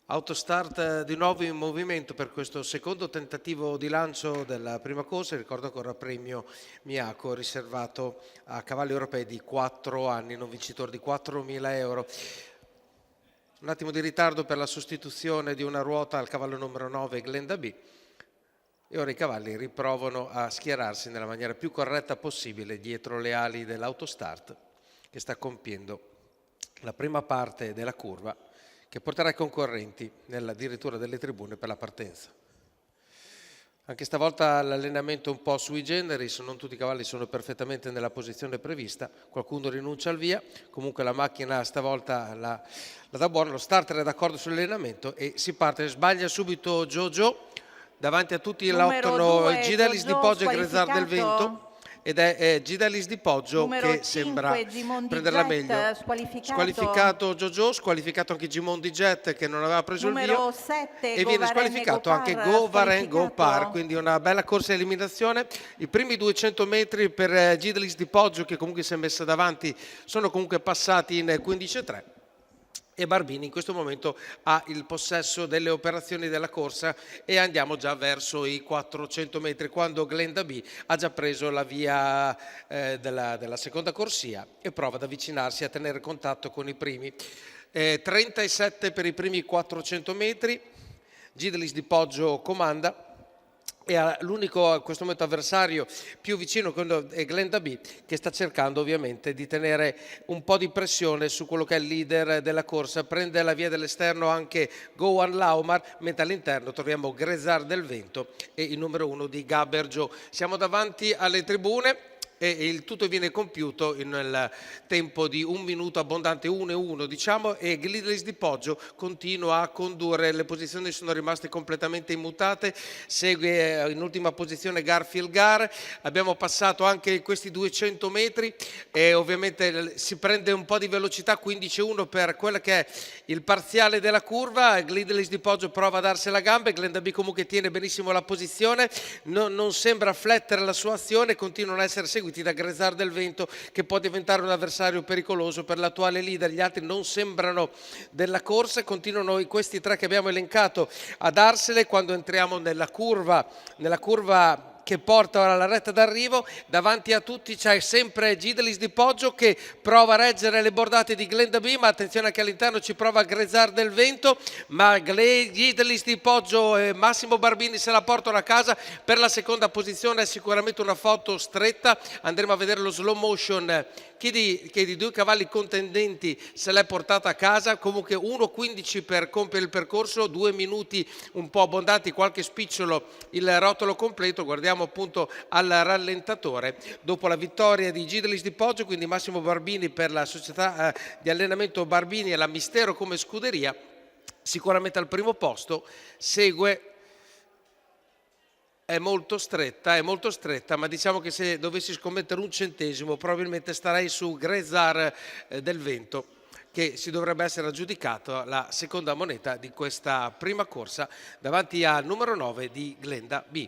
Autostart di nuovo in movimento per questo secondo tentativo di lancio della prima corsa. Ricordo ancora premio Miyako riservato a cavalli europei di 4 anni, non vincitori di 4.000 euro. Un attimo di ritardo per la sostituzione di una ruota al cavallo numero 9 Glenda B. E ora i cavalli riprovano a schierarsi nella maniera più corretta possibile dietro le ali dell'Autostart, che sta compiendo la prima parte della curva, che porterà i concorrenti addirittura delle tribune per la partenza. Anche stavolta l'allenamento è un po' sui generis, non tutti i cavalli sono perfettamente nella posizione prevista, qualcuno rinuncia al via, comunque la macchina stavolta la dà buona, lo starter è d'accordo sull'allenamento e si parte. Sbaglia subito Jojo, davanti a tutti lottano Gidalis di Poggio e Grezzar del Vento. Ed è Gidalis di Poggio numero che 5, sembra Gimondi prenderla Jet, meglio. Squalificato Jojo, squalificato anche Gimondi Jet che non aveva preso numero il via 7, e viene squalificato anche Govaren Gopar, quindi una bella corsa di eliminazione. I primi 200 metri per Gidalis di Poggio, che comunque si è messa davanti, sono comunque passati in 15-3. E Barbini in questo momento ha il possesso delle operazioni della corsa e andiamo già verso i 400 metri quando Glenda B ha già preso la via della seconda corsia e prova ad avvicinarsi a tenere contatto con i primi. 37 per i primi 400 metri, Gidalis di Poggio comanda. E l'unico a questo momento avversario più vicino è Glenda B, che sta cercando ovviamente di tenere un po' di pressione su quello che è il leader della corsa. Prende la via dell'esterno anche Gowan Laumar, mentre all'interno troviamo Grezzar del Vento e il numero 1 di Gabergio. Siamo davanti alle tribune e il tutto viene compiuto nel tempo di 1 minuto abbondante, 1:1 diciamo, e Gidalis di Poggio continua a condurre. Le posizioni sono rimaste completamente immutate, segue in ultima posizione Garfield Gar. Abbiamo passato anche questi 200 metri e ovviamente si prende un po' di velocità, 15:1 per quello che è il parziale della curva. Gidalis di Poggio prova a darsi la gamba, Glenda B comunque tiene benissimo la posizione, non sembra flettere la sua azione, continuano a essere seguiti da Grezzar del Vento, che può diventare un avversario pericoloso per l'attuale leader. Gli altri non sembrano della corsa, continuano questi tre che abbiamo elencato a darsele quando entriamo nella curva che porta ora alla retta d'arrivo. Davanti a tutti c'è sempre Gidalis di Poggio che prova a reggere le bordate di Glenda B, ma attenzione che all'interno ci prova Grezzar del Vento, ma Gidalis di Poggio e Massimo Barbini se la portano a casa per la seconda posizione. È sicuramente una foto stretta, andremo a vedere lo slow motion che di due cavalli contendenti se l'è portata a casa. Comunque 1:15 per compiere il percorso, 2 minuti un po' abbondanti, qualche spicciolo il rotolo completo. Guardiamo appunto al rallentatore dopo la vittoria di Gidalis di Poggio, quindi Massimo Barbini per la società di allenamento Barbini e la Mistero come scuderia, sicuramente al primo posto. Segue, è molto stretta, ma diciamo che se dovessi scommettere un centesimo probabilmente starei su Grezzar del Vento, che si dovrebbe essere aggiudicato la seconda moneta di questa prima corsa davanti al numero 9 di Glenda B.